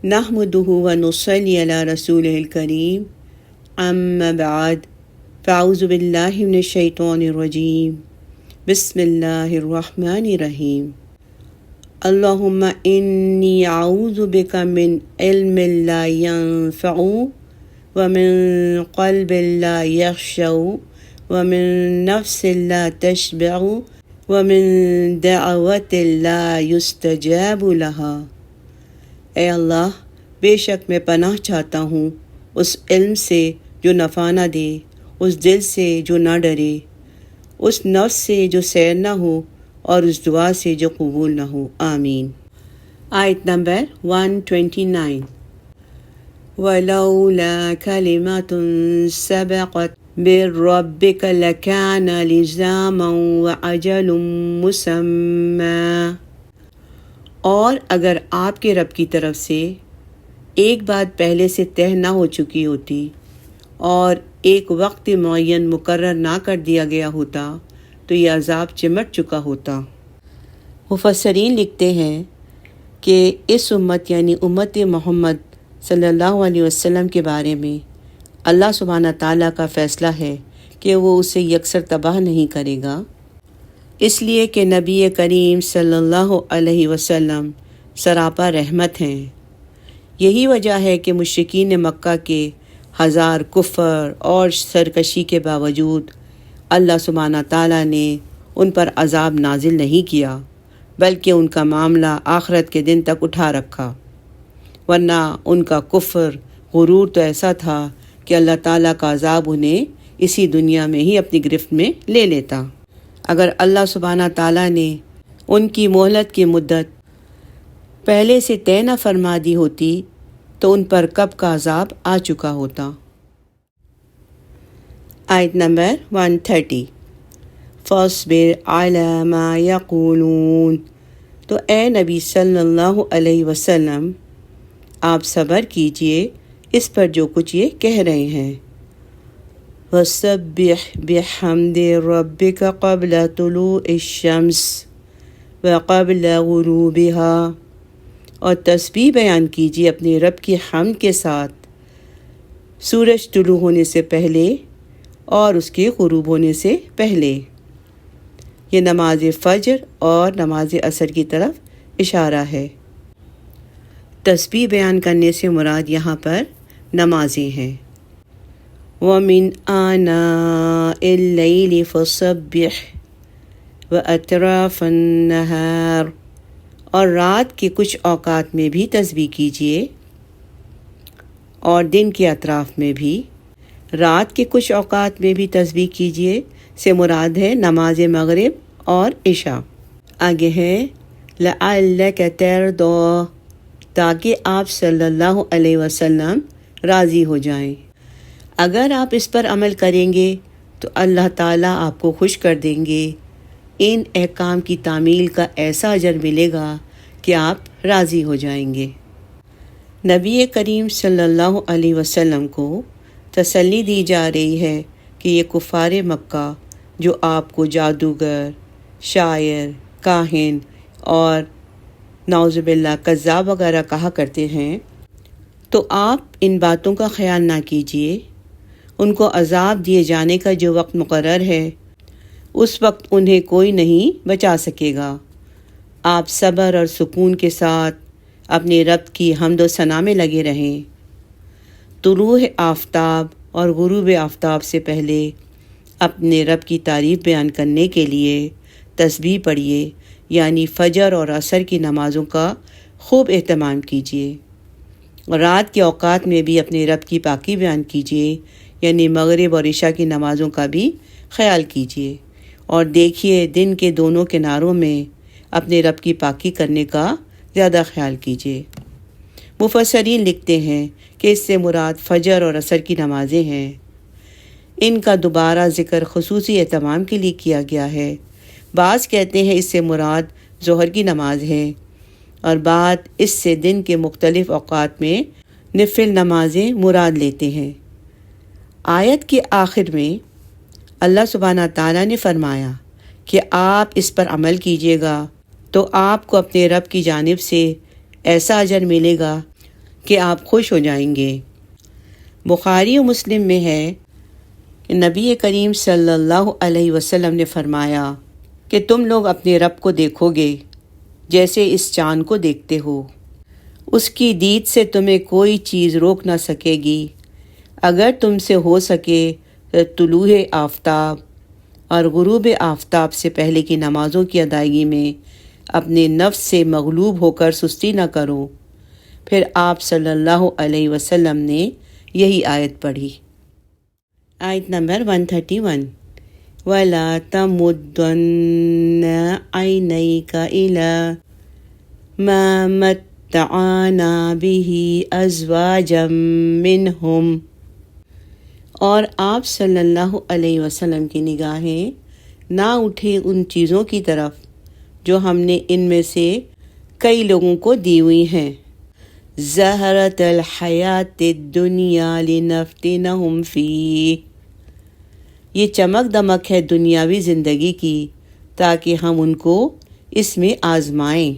نحمدہ و نصلی علی رسولہ الکریم اما بعد فاعوذ باللہ من الشیطان الرجیم بسم اللہ الرحمن الرحیم اللہم انی اعوذ بک من علم لا ينفع ومن قلب لا یخشع ومن نفس لا تشبع ومن دعوت لا یستجاب لها۔ اے اللہ، بے شک میں پناہ چاہتا ہوں اس علم سے جو نفع نہ دے، اس دل سے جو نہ ڈرے، اس نفس سے جو سیر نہ ہو، اور اس دعا سے جو قبول نہ ہو، آمین۔ آیت نمبر 129۔ وَلَوْلَا كَلِمَةٌ سَبَقَتْ مِن رَّبِّكَ لَكَانَ لِزَامًا وَأَجَلٌ مُّسَمًّى۔ اور اگر آپ کے رب کی طرف سے ایک بات پہلے سے طے نہ ہو چکی ہوتی اور ایک وقت معین مقرر نہ کر دیا گیا ہوتا تو یہ عذاب چمٹ چکا ہوتا۔ مفسرین لکھتے ہیں کہ اس امت یعنی امت محمد صلی اللہ علیہ وسلم کے بارے میں اللہ سبحانہ تعالیٰ کا فیصلہ ہے کہ وہ اسے یکسر تباہ نہیں کرے گا، اس لیے کہ نبی کریم صلی اللہ علیہ وسلم سراپا رحمت ہیں۔ یہی وجہ ہے کہ مشرکین مکہ کے ہزار کفر اور سرکشی کے باوجود اللہ سبحانہ تعالیٰ نے ان پر عذاب نازل نہیں کیا، بلکہ ان کا معاملہ آخرت کے دن تک اٹھا رکھا، ورنہ ان کا کفر غرور تو ایسا تھا کہ اللہ تعالیٰ کا عذاب انہیں اسی دنیا میں ہی اپنی گرفت میں لے لیتا۔ اگر اللہ سبحانہ تعالیٰ نے ان کی مہلت کی مدت پہلے سے طے نہ فرما دی ہوتی تو ان پر کب کا عذاب آ چکا ہوتا۔ آیت نمبر 130۔ فاصبر علی ما یقولون۔ تو اے نبی صلی اللہ علیہ وسلم، آپ صبر کیجئے اس پر جو کچھ یہ کہہ رہے ہیں۔ وَسَبِّحْ بِحَمْدِ رَبِّكَ قَبْلَ طُلُوعِ الشَّمْسِ وَقَبْلَ غُرُوبِهَا، اور تسبیح بیان کیجیے اپنے رب کی حمد کے ساتھ سورج طلوع ہونے سے پہلے اور اس کے غروب ہونے سے پہلے۔ یہ نماز فجر اور نماز عصر کی طرف اشارہ ہے۔ تسبیح بیان کرنے سے مراد یہاں پر نمازیں ہیں۔ وَمِنْ آنَاءِ اللَّيْلِ فَسَبِّحْ وَأَطْرَافَ النَّهَارِ، اور رات کے کچھ اوقات میں بھی تسبیح کیجیے اور دن کے اطراف میں بھی۔ رات کے کچھ اوقات میں بھی تسبیح کیجیے سے مراد ہے نماز مغرب اور عشاء۔ آگے ہے لَعَلَّكَ تَرْضَىٰ، تاکہ آپ صلی اللہ علیہ وسلم راضی ہو جائیں۔ اگر آپ اس پر عمل کریں گے تو اللہ تعالیٰ آپ کو خوش کر دیں گے، ان احکام کی تعمیل کا ایسا اجر ملے گا کہ آپ راضی ہو جائیں گے۔ نبی کریم صلی اللہ علیہ وسلم کو تسلی دی جا رہی ہے کہ یہ کفار مکہ جو آپ کو جادوگر، شاعر، کاہن اور نعوذ باللہ کذاب وغیرہ کہا کرتے ہیں، تو آپ ان باتوں کا خیال نہ کیجیے۔ ان کو عذاب دیے جانے کا جو وقت مقرر ہے اس وقت انہیں کوئی نہیں بچا سکے گا۔ آپ صبر اور سکون کے ساتھ اپنے رب کی حمد و ثنا میں لگے رہیں۔ طلوع آفتاب اور غروب آفتاب سے پہلے اپنے رب کی تعریف بیان کرنے کے لیے تسبیح پڑھیے، یعنی فجر اور عصر کی نمازوں کا خوب اہتمام کیجیے۔ رات کے اوقات میں بھی اپنے رب کی پاکی بیان کیجیے، یعنی مغرب اور عشاء کی نمازوں کا بھی خیال کیجیے، اور دیکھیے دن کے دونوں کناروں میں اپنے رب کی پاکی کرنے کا زیادہ خیال کیجیے۔ مفسرین لکھتے ہیں کہ اس سے مراد فجر اور عصر کی نمازیں ہیں۔ ان کا دوبارہ ذکر خصوصی اہتمام کے لیے کیا گیا ہے۔ بعض کہتے ہیں اس سے مراد ظہر کی نماز ہے، اور بعض اس سے دن کے مختلف اوقات میں نفل نمازیں مراد لیتے ہیں۔ آیت کے آخر میں اللہ سبحانہ تعالیٰ نے فرمایا کہ آپ اس پر عمل کیجیے گا تو آپ کو اپنے رب کی جانب سے ایسا اجر ملے گا کہ آپ خوش ہو جائیں گے۔ بخاری و مسلم میں ہے کہ نبی کریم صلی اللہ علیہ وسلم نے فرمایا کہ تم لوگ اپنے رب کو دیکھو گے جیسے اس چاند کو دیکھتے ہو۔ اس کی دید سے تمہیں کوئی چیز روک نہ سکے گی۔ اگر تم سے ہو سکے تو طلوع آفتاب اور غروب آفتاب سے پہلے کی نمازوں کی ادائیگی میں اپنے نفس سے مغلوب ہو کر سستی نہ کرو۔ پھر آپ صلی اللہ علیہ وسلم نے یہی آیت پڑھی۔ آیت نمبر 131۔ وَلَا تَمُدَّنَّ عَيْنَيْكَ إِلَىٰ مَا مَتَّعْنَا بِهِ أَزْوَاجًا مِّنْهُمْ۔ اور آپ صلی اللہ علیہ وسلم کی نگاہیں نہ اٹھے ان چیزوں کی طرف جو ہم نے ان میں سے کئی لوگوں کو دی ہوئی ہیں۔ زہرۃ الحیات الدنیا لنفتنہم فیہ، یہ چمک دمک ہے دنیاوی زندگی کی تاکہ ہم ان کو اس میں آزمائیں۔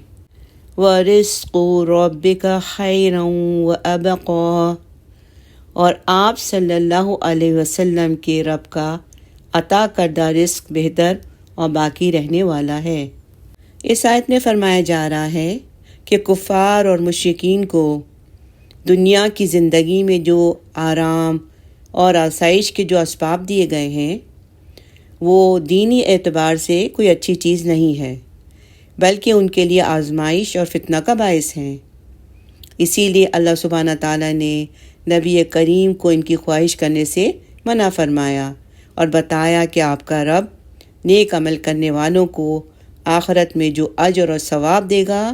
وَرِزْقُ رَبِّكَ خَيْرٌ وَأَبْقَىٰ، اور آپ صلی اللہ علیہ وسلم کے رب کا عطا کردہ رزق بہتر اور باقی رہنے والا ہے۔ اس آیت میں فرمایا جا رہا ہے کہ کفار اور مشرکین کو دنیا کی زندگی میں جو آرام اور آسائش کے جو اسباب دیے گئے ہیں وہ دینی اعتبار سے کوئی اچھی چیز نہیں ہے، بلکہ ان کے لیے آزمائش اور فتنہ کا باعث ہیں۔ اسی لیے اللہ سبحانہ تعالیٰ نے نبی کریم کو ان کی خواہش کرنے سے منع فرمایا اور بتایا کہ آپ کا رب نیک عمل کرنے والوں کو آخرت میں جو اجر اور ثواب دے گا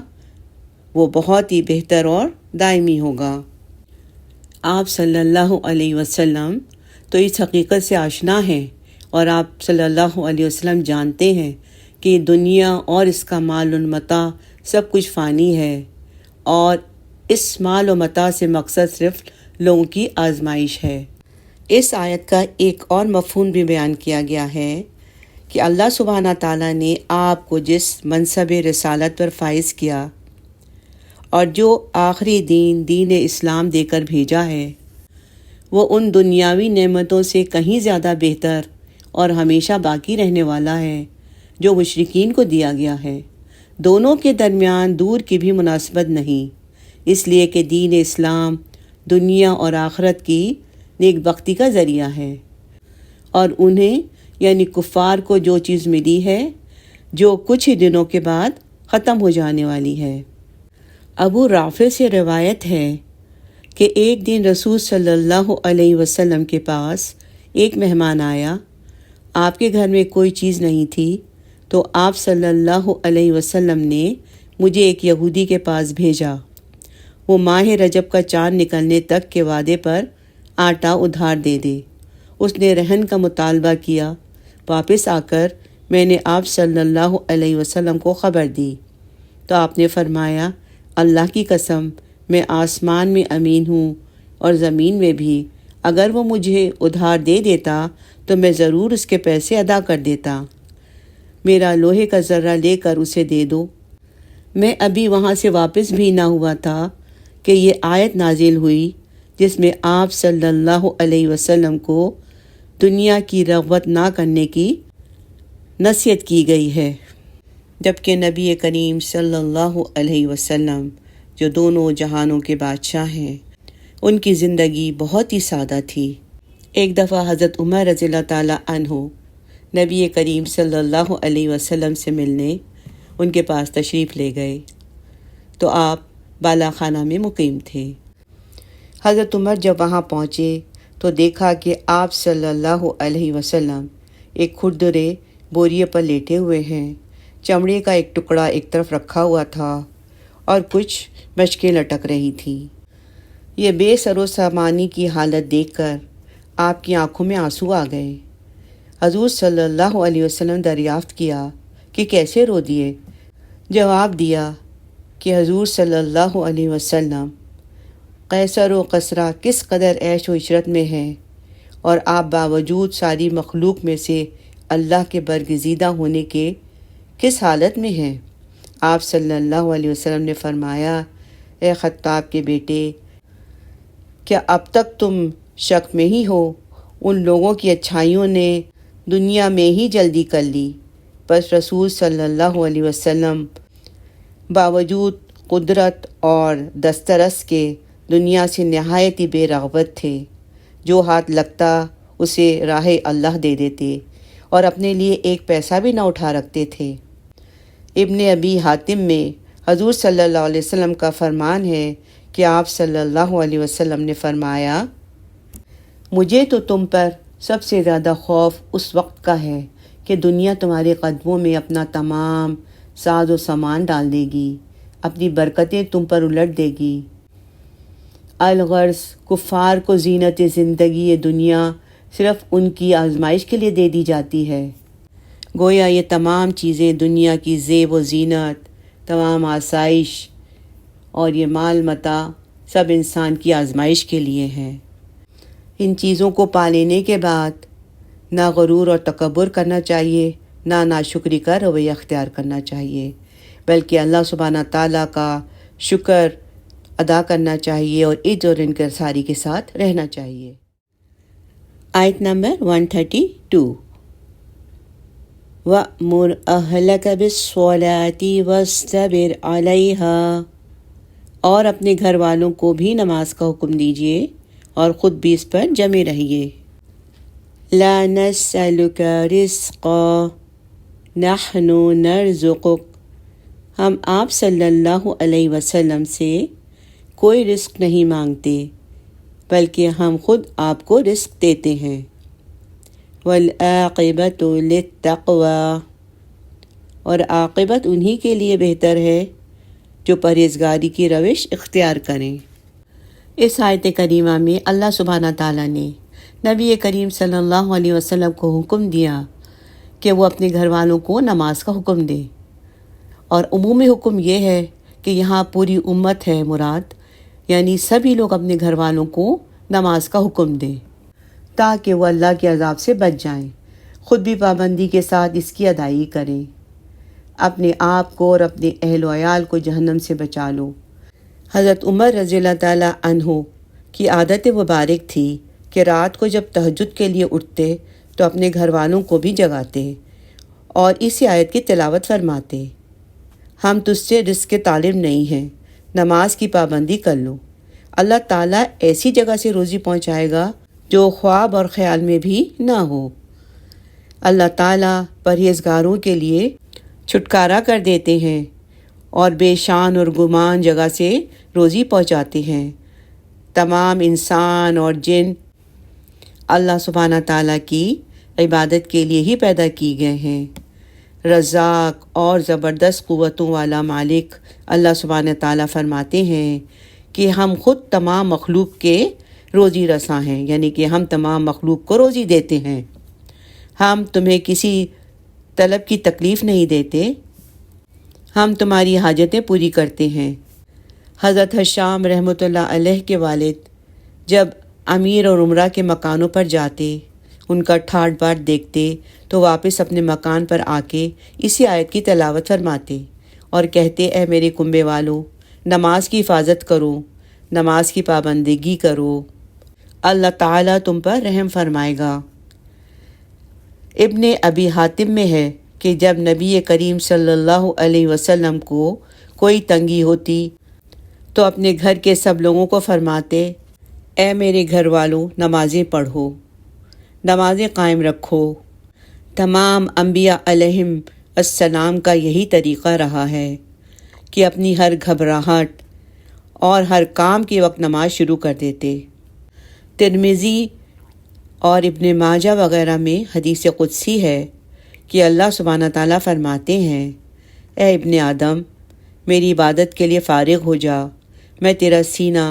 وہ بہت ہی بہتر اور دائمی ہوگا۔ آپ صلی اللہ علیہ وسلم تو اس حقیقت سے آشنا ہیں اور آپ صلی اللہ علیہ وسلم جانتے ہیں کہ دنیا اور اس کا مال و متاع سب کچھ فانی ہے، اور اس مال و متاع سے مقصد صرف لوگوں کی آزمائش ہے۔ اس آیت کا ایک اور مفہوم بھی بیان کیا گیا ہے کہ اللہ سبحانہ تعالیٰ نے آپ کو جس منصب رسالت پر فائز کیا اور جو آخری دین اسلام دے کر بھیجا ہے وہ ان دنیاوی نعمتوں سے کہیں زیادہ بہتر اور ہمیشہ باقی رہنے والا ہے جو مشرکین کو دیا گیا ہے۔ دونوں کے درمیان دور کی بھی مناسبت نہیں، اس لیے کہ دین اسلام دنیا اور آخرت کی نیک بختی کا ذریعہ ہے، اور انہیں یعنی کفار کو جو چیز ملی ہے جو کچھ ہی دنوں کے بعد ختم ہو جانے والی ہے۔ ابو رافع سے روایت ہے کہ ایک دن رسول صلی اللہ علیہ وسلم کے پاس ایک مہمان آیا۔ آپ کے گھر میں کوئی چیز نہیں تھی تو آپ صلی اللہ علیہ وسلم نے مجھے ایک یہودی کے پاس بھیجا۔ وہ ماہ رجب کا چاند نکلنے تک کے وعدے پر آٹا ادھار دے دے۔ اس نے رہن کا مطالبہ کیا۔ واپس آ کر میں نے آپ صلی اللہ علیہ وسلم کو خبر دی تو آپ نے فرمایا، اللہ کی قسم میں آسمان میں امین ہوں اور زمین میں بھی، اگر وہ مجھے ادھار دے دیتا تو میں ضرور اس کے پیسے ادا کر دیتا۔ میرا لوہے کا ذرہ لے کر اسے دے دو۔ میں ابھی وہاں سے واپس بھی نہ ہوا تھا کہ یہ آیت نازل ہوئی جس میں آپ صلی اللہ علیہ وسلم کو دنیا کی رغبت نہ کرنے کی نصیحت کی گئی ہے، جبکہ نبی کریم صلی اللہ علیہ وسلم جو دونوں جہانوں کے بادشاہ ہیں ان کی زندگی بہت ہی سادہ تھی۔ ایک دفعہ حضرت عمر رضی اللہ تعالیٰ عنہ نبی کریم صلی اللہ علیہ وسلم سے ملنے ان کے پاس تشریف لے گئے تو آپ بالا خانہ میں مقیم تھے۔ حضرت عمر جب وہاں پہنچے تو دیکھا کہ آپ صلی اللہ علیہ وسلم ایک کھردرے بوریے پر لیٹے ہوئے ہیں۔ چمڑے کا ایک ٹکڑا ایک طرف رکھا ہوا تھا اور کچھ مشقیں لٹک رہی تھیں۔ یہ بے سر و سامانی کی حالت دیکھ کر آپ کی آنکھوں میں آنسو آ گئے۔ حضور صلی اللہ علیہ وسلم دریافت کیا کہ کیسے رو دیے؟ جواب دیا کہ حضور صلی اللہ علیہ وسلم قیصر و کسریٰ کس قدر عیش و عشرت میں ہیں اور آپ باوجود ساری مخلوق میں سے اللہ کے برگزیدہ ہونے کے کس حالت میں ہیں؟ آپ صلی اللہ علیہ وسلم نے فرمایا، اے خطاب کے بیٹے، کیا اب تک تم شک میں ہی ہو؟ ان لوگوں کی اچھائیوں نے دنیا میں ہی جلدی کر لی، بس رسول صلی اللہ علیہ وسلم باوجود قدرت اور دسترس کے دنیا سے نہایت ہی بے رغبت تھے۔ جو ہاتھ لگتا اسے راہ اللہ دے دیتے اور اپنے لیے ایک پیسہ بھی نہ اٹھا رکھتے تھے۔ ابن ابی حاتم میں حضور صلی اللہ علیہ وسلم کا فرمان ہے کہ آپ صلی اللہ علیہ وسلم نے فرمایا، مجھے تو تم پر سب سے زیادہ خوف اس وقت کا ہے کہ دنیا تمہارے قدموں میں اپنا تمام ساز و سامان ڈال دے گی، اپنی برکتیں تم پر الٹ دے گی۔ الغرض کفار کو زینت زندگی دنیا صرف ان کی آزمائش کے لیے دے دی جاتی ہے۔ گویا یہ تمام چیزیں دنیا کی زیب و زینت، تمام آسائش اور یہ مال متاع سب انسان کی آزمائش کے لیے ہیں۔ ان چیزوں کو پا لینے کے بعد نہ غرور اور تکبر کرنا چاہیے، نہ ناشکری کا رویہ اختیار کرنا چاہیے، بلکہ اللہ سبحانہ تعالیٰ کا شکر ادا کرنا چاہیے اور عجز اور انکساری کے ساتھ رہنا چاہیے۔ آیت نمبر 132، وَأْمُرْ أَهْلَكَ بِالصَّلَاةِ وَاسْتَبِرْ عَلَيْهَا، اور اپنے گھر والوں کو بھی نماز کا حکم دیجیے اور خود بھی اس پر جمے رہیے۔ لَا نَسْأَلُكَ رِزْقًا نَحْنُ نَرْزُقُكَ، ہم آپ صلی اللہ علیہ وسلم سے کوئی رزق نہیں مانگتے بلکہ ہم خود آپ کو رزق دیتے ہیں۔ وَالْعَاقِبَةُ لِلتَّقْوَىٰ، اور عاقبت انہی کے لیے بہتر ہے جو پرہیزگاری کی روش اختیار کریں۔ اس آیت کریمہ میں اللہ سبحانہ تعالیٰ نے نبی کریم صلی اللہ علیہ وسلم کو حکم دیا کہ وہ اپنے گھر والوں کو نماز کا حکم دے، اور عمومی حکم یہ ہے کہ یہاں پوری امت ہے مراد، یعنی سبھی لوگ اپنے گھر والوں کو نماز کا حکم دیں تاکہ وہ اللہ کے عذاب سے بچ جائیں، خود بھی پابندی کے ساتھ اس کی ادائیگی کریں، اپنے آپ کو اور اپنے اہل و عیال کو جہنم سے بچا لو۔ حضرت عمر رضی اللہ تعالیٰ عنہ کی عادت مبارک تھی کہ رات کو جب تہجد کے لیے اٹھتے تو اپنے گھر والوں کو بھی جگاتے اور اسی آیت کی تلاوت فرماتے، ہم تجھ سے رزق کے طالب نہیں ہیں، نماز کی پابندی کر لو، اللہ تعالیٰ ایسی جگہ سے روزی پہنچائے گا جو خواب اور خیال میں بھی نہ ہو۔ اللہ تعالیٰ پرہیزگاروں کے لیے چھٹکارا کر دیتے ہیں اور بے شان اور گمان جگہ سے روزی پہنچاتے ہیں۔ تمام انسان اور جن اللہ سبحانہ تعالیٰ کی عبادت کے لیے ہی پیدا کی گئے ہیں۔ رزاق اور زبردست قوتوں والا مالک اللہ سبحانہ تعالیٰ فرماتے ہیں کہ ہم خود تمام مخلوق کے روزی رساں ہیں، یعنی کہ ہم تمام مخلوق کو روزی دیتے ہیں، ہم تمہیں کسی طلب کی تکلیف نہیں دیتے، ہم تمہاری حاجتیں پوری کرتے ہیں۔ حضرت حشام رحمۃ اللہ علیہ کے والد جب امیر اور عمرہ کے مکانوں پر جاتے، ان کا ٹھاٹ باٹ دیکھتے تو واپس اپنے مکان پر آ کے اسی آیت کی تلاوت فرماتے اور کہتے، اے میرے کنبے والوں، نماز کی حفاظت کرو، نماز کی پابندگی کرو، اللہ تعالیٰ تم پر رحم فرمائے گا۔ ابن ابی حاتم میں ہے کہ جب نبی کریم صلی اللہ علیہ وسلم کو کوئی تنگی ہوتی تو اپنے گھر کے سب لوگوں کو فرماتے، اے میرے گھر والوں، نمازیں پڑھو، نمازیں قائم رکھو۔ تمام انبیاء علیہم السلام کا یہی طریقہ رہا ہے کہ اپنی ہر گھبراہٹ اور ہر کام کے وقت نماز شروع کر دیتے۔ ترمذی اور ابن ماجہ وغیرہ میں حدیث قدسی ہے کہ اللہ سبحانہ تعالیٰ فرماتے ہیں، اے ابن آدم، میری عبادت کے لیے فارغ ہو جا، میں تیرا سینہ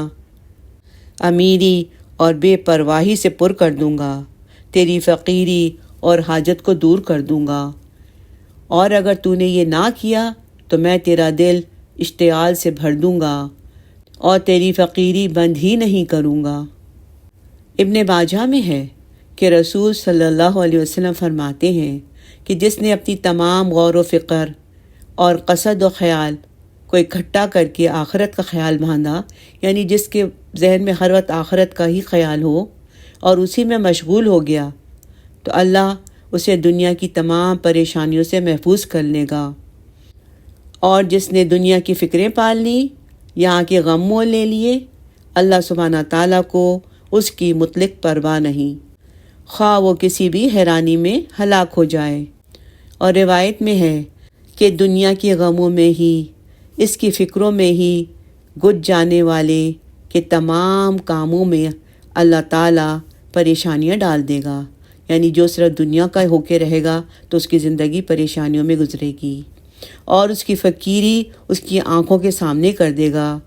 امیری اور بے پرواہی سے پر کر دوں گا، تیری فقیری اور حاجت کو دور کر دوں گا، اور اگر تو نے یہ نہ کیا تو میں تیرا دل اشتعال سے بھر دوں گا اور تیری فقیری بند ہی نہیں کروں گا۔ ابن ماجہ میں ہے کہ رسول صلی اللہ علیہ وسلم فرماتے ہیں کہ جس نے اپنی تمام غور و فکر اور قصد و خیال کو اکٹھا کر کے آخرت کا خیال باندھا، یعنی جس کے ذہن میں ہر وقت آخرت کا ہی خیال ہو اور اسی میں مشغول ہو گیا، تو اللہ اسے دنیا کی تمام پریشانیوں سے محفوظ کر لے گا۔ اور جس نے دنیا کی فکریں پال لی، یہاں کے غم مول لے لیے، اللہ سبحانہ تعالیٰ کو اس کی مطلق پرواہ نہیں، خواہ وہ کسی بھی حیرانی میں ہلاک ہو جائے۔ اور روایت میں ہے کہ دنیا کے غموں میں ہی، اس کی فکروں میں ہی گج جانے والے کے تمام کاموں میں اللہ تعالیٰ پریشانیاں ڈال دے گا، یعنی جو صرف دنیا کا ہو کے رہے گا تو اس کی زندگی پریشانیوں میں گزرے گی، اور اس کی فقیری اس کی آنکھوں کے سامنے کر دے گا،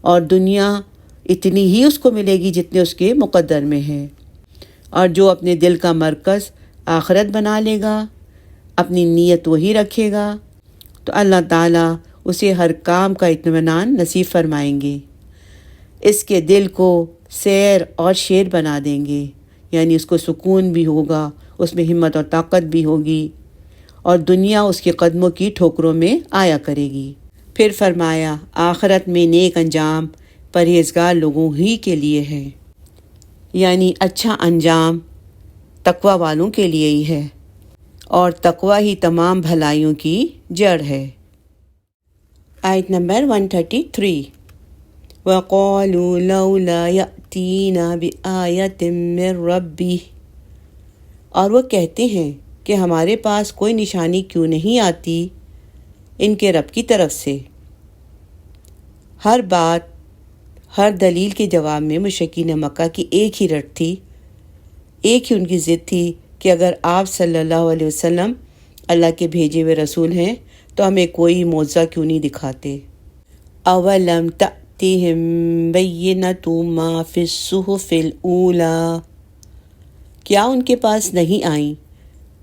اور دنیا اتنی ہی اس کو ملے گی جتنے اس کے مقدر میں ہے۔ اور جو اپنے دل کا مرکز آخرت بنا لے گا، اپنی نیت وہی رکھے گا، تو اللہ تعالیٰ اسے ہر کام کا اطمینان نصیب فرمائیں گے، اس کے دل کو سیر اور شیر بنا دیں گے، یعنی اس کو سکون بھی ہوگا، اس میں ہمت اور طاقت بھی ہوگی، اور دنیا اس کے قدموں کی ٹھوکروں میں آیا کرے گی۔ پھر فرمایا آخرت میں نیک انجام پرہیزگار لوگوں ہی کے لیے ہے، یعنی اچھا انجام تقوی والوں کے لیے ہی ہے، اور تقوی ہی تمام بھلائیوں کی جڑ ہے۔ آیت نمبر 133، وَقَالُوا لَوْلَا يَأْتِينَا بِآیَةٍ مِّن رَّبِّهِ، اور وہ کہتے ہیں کہ ہمارے پاس کوئی نشانی کیوں نہیں آتی ان کے رب کی طرف سے۔ ہر بات، ہر دلیل کے جواب میں مشرکین مکہ کی ایک ہی رٹ تھی، ایک ہی ان کی ضد تھی کہ اگر آپ صلی اللہ علیہ وسلم اللہ کے بھیجے ہوئے رسول ہیں تو ہمیں کوئی معجزہ کیوں نہیں دکھاتے۔ اولم تأتہم بینۃ ما فی الصحف الاولی، کیا ان کے پاس نہیں آئیں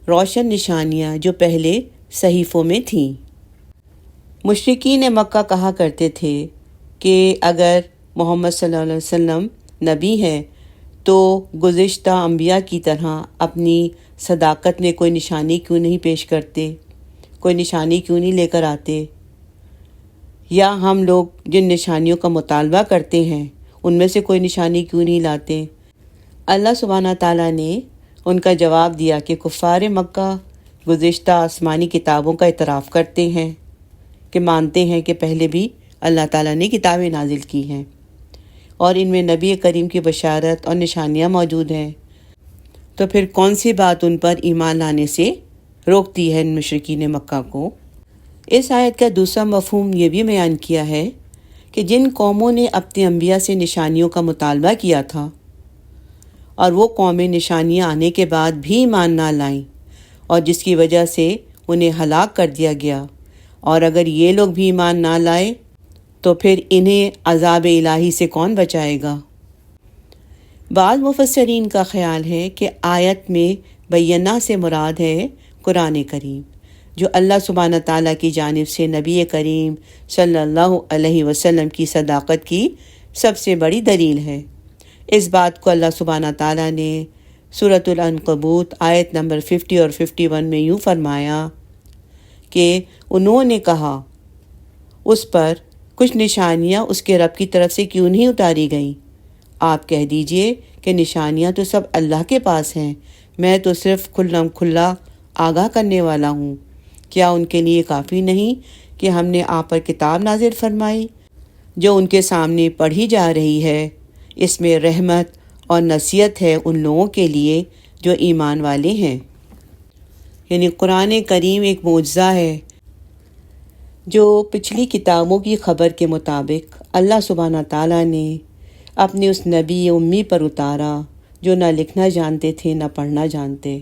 روشن نشانیاں جو پہلے صحیفوں میں تھیں؟ مشرکین مکہ کہا کرتے تھے کہ اگر محمد صلی اللہ علیہ وسلم نبی ہیں تو گزشتہ انبیاء کی طرح اپنی صداقت میں کوئی نشانی کیوں نہیں پیش کرتے، کوئی نشانی کیوں نہیں لے کر آتے، یا ہم لوگ جن نشانیوں کا مطالبہ کرتے ہیں ان میں سے کوئی نشانی کیوں نہیں لاتے۔ اللہ سبحانہ تعالیٰ نے ان کا جواب دیا کہ کفار مکہ گزشتہ آسمانی کتابوں کا اعتراف کرتے ہیں، کہ مانتے ہیں کہ پہلے بھی اللہ تعالیٰ نے کتابیں نازل کی ہیں اور ان میں نبی کریم کی بشارت اور نشانیاں موجود ہیں، تو پھر کون سی بات ان پر ایمان لانے سے روکتی ہے ان مشرکین مکہ کو؟ اس آیت کا دوسرا مفہوم یہ بھی بیان کیا ہے کہ جن قوموں نے اپنے انبیاء سے نشانیوں کا مطالبہ کیا تھا اور وہ قومیں نشانیاں آنے کے بعد بھی ایمان نہ لائیں، اور جس کی وجہ سے انہیں ہلاک کر دیا گیا، اور اگر یہ لوگ بھی ایمان نہ لائے تو پھر انہیں عذاب الہی سے کون بچائے گا؟ بعض مفسرین کا خیال ہے کہ آیت میں بینہ سے مراد ہے قرآن کریم، جو اللہ سبحانہ تعالیٰ کی جانب سے نبی کریم صلی اللہ علیہ وسلم کی صداقت کی سب سے بڑی دلیل ہے۔ اس بات کو اللہ سبحانہ تعالیٰ نے سورۃ العنکبوت آیت نمبر 50 اور 51 میں یوں فرمایا کہ انہوں نے کہا اس پر کچھ نشانیاں اس کے رب کی طرف سے کیوں نہیں اتاری گئیں؟ آپ کہہ دیجئے کہ نشانیاں تو سب اللہ کے پاس ہیں، میں تو صرف کھلم کھلا آگاہ کرنے والا ہوں۔ کیا ان کے لیے کافی نہیں کہ ہم نے آپ پر کتاب نازل فرمائی جو ان کے سامنے پڑھی جا رہی ہے؟ اس میں رحمت اور نصیحت ہے ان لوگوں کے لیے جو ایمان والے ہیں۔ یعنی قرآن کریم ایک معجزہ ہے جو پچھلی کتابوں کی خبر کے مطابق اللہ سبحانہ تعالیٰ نے اپنے اس نبی امی پر اتارا جو نہ لکھنا جانتے تھے نہ پڑھنا جانتے،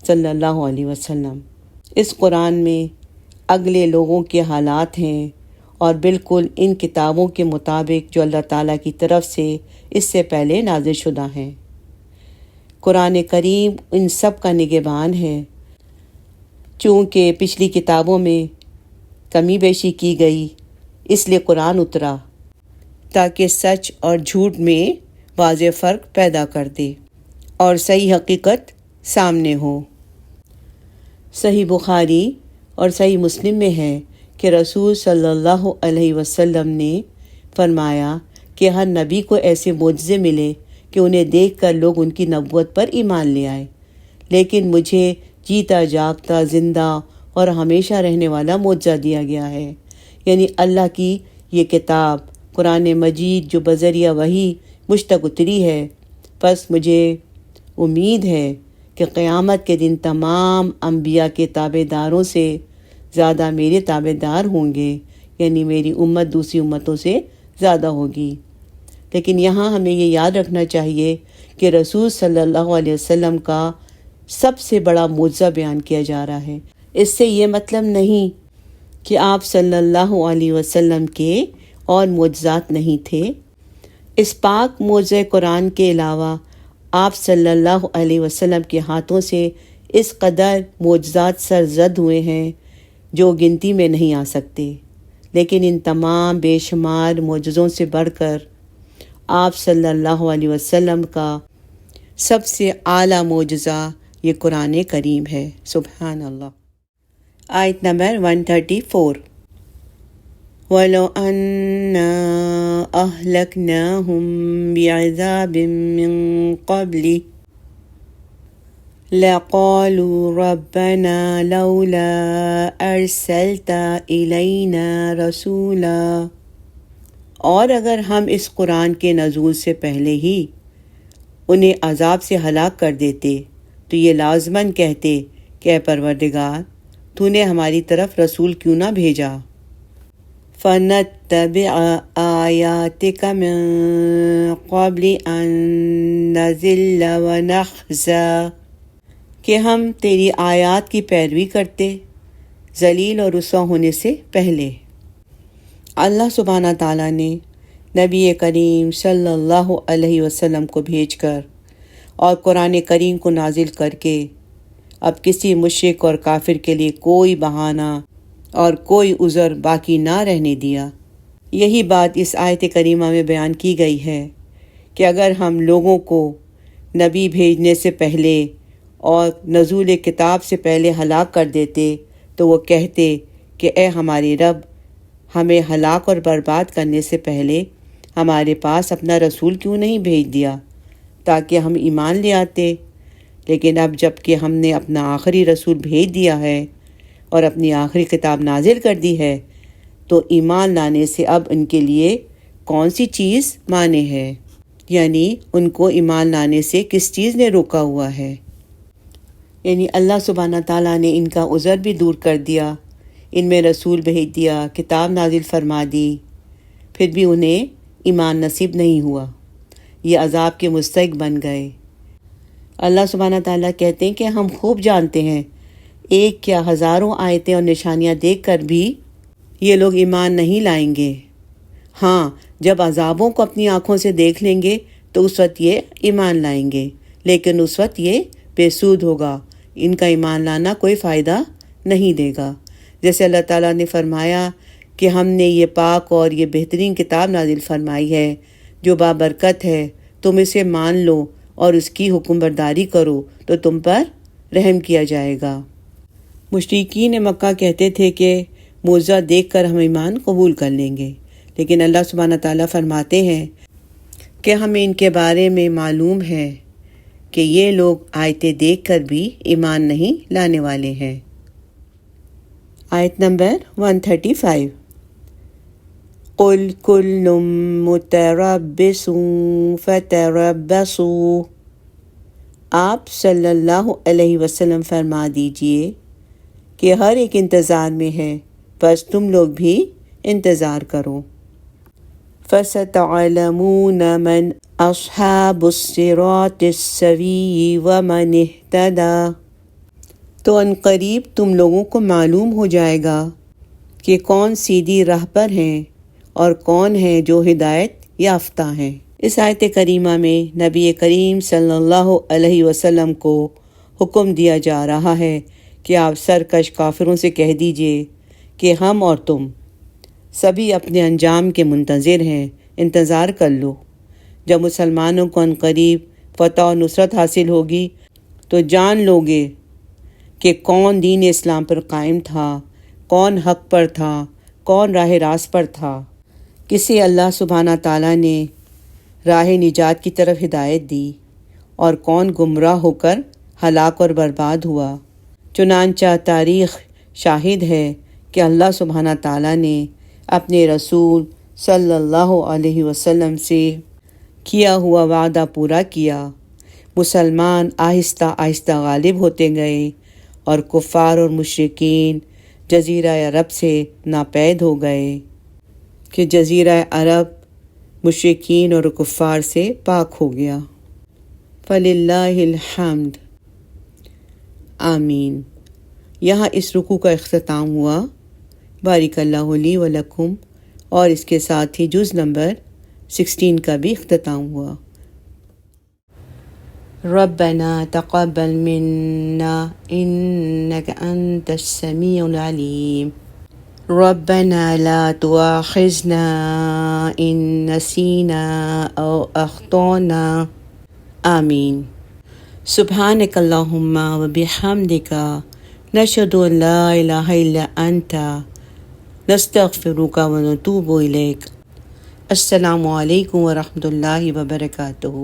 صلی اللہ علیہ وسلم۔ اس قرآن میں اگلے لوگوں کے حالات ہیں اور بالکل ان کتابوں کے مطابق جو اللہ تعالیٰ کی طرف سے اس سے پہلے نازل شدہ ہیں۔ قرآن کریم ان سب کا نگہبان ہے، چونکہ پچھلی کتابوں میں کمی بیشی کی گئی اس لیے قرآن اترا تاکہ سچ اور جھوٹ میں واضح فرق پیدا کر دے اور صحیح حقیقت سامنے ہو۔ صحیح بخاری اور صحیح مسلم میں ہے کہ رسول صلی اللہ علیہ وسلم نے فرمایا کہ ہر نبی کو ایسے معجزے ملے کہ انہیں دیکھ کر لوگ ان کی نبوت پر ایمان لے آئے، لیکن مجھے جیتا جاگتا زندہ اور ہمیشہ رہنے والا معجزہ دیا گیا ہے، یعنی اللہ کی یہ کتاب قرآن مجید جو بذریعہ وحی مجھ تک اتری ہے۔ پس مجھے امید ہے کہ قیامت کے دن تمام انبیاء کے تابع داروں سے زیادہ میرے تابع دار ہوں گے، یعنی میری امت دوسری امتوں سے زیادہ ہوگی۔ لیکن یہاں ہمیں یہ یاد رکھنا چاہیے کہ رسول صلی اللہ علیہ وسلم کا سب سے بڑا معجزہ بیان کیا جا رہا ہے۔ اس سے یہ مطلب نہیں کہ آپ صلی اللہ علیہ وسلم کے اور معجزات نہیں تھے۔ اس پاک معجزہ قرآن کے علاوہ آپ صلی اللہ علیہ وسلم کے ہاتھوں سے اس قدر معجزات سرزد ہوئے ہیں جو گنتی میں نہیں آ سکتے، لیکن ان تمام بے شمار معجزوں سے بڑھ کر آپ صلی اللہ علیہ وسلم کا سب سے اعلیٰ معجزہ یہ قرآن کریم ہے۔ سبحان اللہ۔ آیت نمبر 134۔ وَلَوْ أَنَّا أَهْلَكْنَاهُمْ بِعَذَابٍ مِّن قَبْلِهِ لَقَالُوا رَبَّنَا لَوْلَا أَرْسَلْتَ إِلَيْنَا رَسُولًا، اور اگر ہم اس قرآن کے نزول سے پہلے ہی انہیں عذاب سے ہلاک کر دیتے تو یہ لازماً کہتے کہ اے پروردگار تو نے ہماری طرف رسول کیوں نہ بھیجا۔ فَنَتَّبِعَ آيَاتِكَ مِن قَبْلِ أَن نَّذِلَّ وَنَخْزَىٰ، کہ ہم تیری آیات کی پیروی کرتے ذلیل اور رسوا ہونے سے پہلے۔ اللہ سبحانہ تعالیٰ نے نبی کریم صلی اللہ علیہ وسلم کو بھیج کر اور قرآن کریم کو نازل کر کے اب کسی مشرک اور کافر کے لیے کوئی بہانہ اور کوئی عذر باقی نہ رہنے دیا۔ یہی بات اس آیت کریمہ میں بیان کی گئی ہے کہ اگر ہم لوگوں کو نبی بھیجنے سے پہلے اور نزول کتاب سے پہلے ہلاک کر دیتے تو وہ کہتے کہ اے ہمارے رب، ہمیں ہلاک اور برباد کرنے سے پہلے ہمارے پاس اپنا رسول کیوں نہیں بھیج دیا تاکہ ہم ایمان لے آتے۔ لیکن اب جب کہ ہم نے اپنا آخری رسول بھیج دیا ہے اور اپنی آخری کتاب نازل کر دی ہے تو ایمان لانے سے اب ان کے لیے کون سی چیز مانع ہے، یعنی ان کو ایمان لانے سے کس چیز نے روکا ہوا ہے۔ یعنی اللہ سبحانہ تعالیٰ نے ان کا عذر بھی دور کر دیا، ان میں رسول بھیج دیا، کتاب نازل فرما دی، پھر بھی انہیں ایمان نصیب نہیں ہوا، یہ عذاب کے مستحق بن گئے۔ اللہ سبحانہ تعالیٰ کہتے ہیں کہ ہم خوب جانتے ہیں ایک کیا ہزاروں آیتیں اور نشانیاں دیکھ کر بھی یہ لوگ ایمان نہیں لائیں گے۔ ہاں، جب عذابوں کو اپنی آنکھوں سے دیکھ لیں گے تو اس وقت یہ ایمان لائیں گے، لیکن اس وقت یہ بے سود ہوگا، ان کا ایمان لانا کوئی فائدہ نہیں دے گا۔ جیسے اللہ تعالیٰ نے فرمایا کہ ہم نے یہ پاک اور یہ بہترین کتاب نازل فرمائی ہے جو بابرکت ہے، تم اسے مان لو اور اس کی حکم برداری کرو تو تم پر رحم کیا جائے گا۔ مشرکین مکہ کہتے تھے کہ معجزہ دیکھ کر ہم ایمان قبول کر لیں گے، لیکن اللہ سبحانہ تعالیٰ فرماتے ہیں کہ ہمیں ان کے بارے میں معلوم ہے کہ یہ لوگ آیتیں دیکھ کر بھی ایمان نہیں لانے والے ہیں۔ آیت نمبر 135۔ قُلْ كُلٌّ مُتَرَبِّصٌ فَتَرَبَّصُوا، آپ صلی اللہ علیہ وسلم فرما دیجئے کہ ہر ایک انتظار میں ہے، بس تم لوگ بھی انتظار کرو۔ فَسَتَعْلَمُونَ مَنْ أَصْحَابُ الصِّرَاطِ السَّوِيِّ وَمَنِ اهْتَدَىٰ، تو ان قریب تم لوگوں کو معلوم ہو جائے گا کہ کون سیدھی راہ پر ہیں اور کون ہیں جو ہدایت یافتہ ہیں۔ اس آیت کریمہ میں نبی کریم صلی اللہ علیہ وسلم کو حکم دیا جا رہا ہے کہ آپ سرکش کافروں سے کہہ دیجئے کہ ہم اور تم سبھی اپنے انجام کے منتظر ہیں، انتظار کر لو۔ جب مسلمانوں کو ان قریب فتح و نصرت حاصل ہوگی تو جان لوگے کہ کون دین اسلام پر قائم تھا، کون حق پر تھا کون راہ راست پر تھا، کسے اللہ سبحانہ تعالیٰ نے راہ نجات کی طرف ہدایت دی، اور کون گمراہ ہو کر ہلاک اور برباد ہوا۔ چنانچہ تاریخ شاہد ہے کہ اللہ سبحانہ تعالیٰ نے اپنے رسول صلی اللہ علیہ وسلم سے کیا ہوا وعدہ پورا کیا۔ مسلمان آہستہ آہستہ غالب ہوتے گئے اور کفار اور مشرکین جزیرہ عرب سے ناپید ہو گئے کہ جزیرہ عرب مشرکین اور کفار سے پاک ہو گیا۔ فللہ الحمد، آمین۔ یہاں اس رکوع کا اختتام ہوا۔ بارک اللہ لی و لکم، اور اس کے ساتھ ہی جز نمبر 16 کا بھی اختتام ہوا۔ ربنا تقبل منا انک انت السمیع العلیم، ربنا لا تؤاخذنا ان نسینا او اخطأنا، آمین۔ سبحانک اللہم و بحمدک، نشہد ان لا الہ الا انت، نستغفرک و نتوب الیک۔ السلام علیکم ورحمۃ اللہ وبرکاتہ۔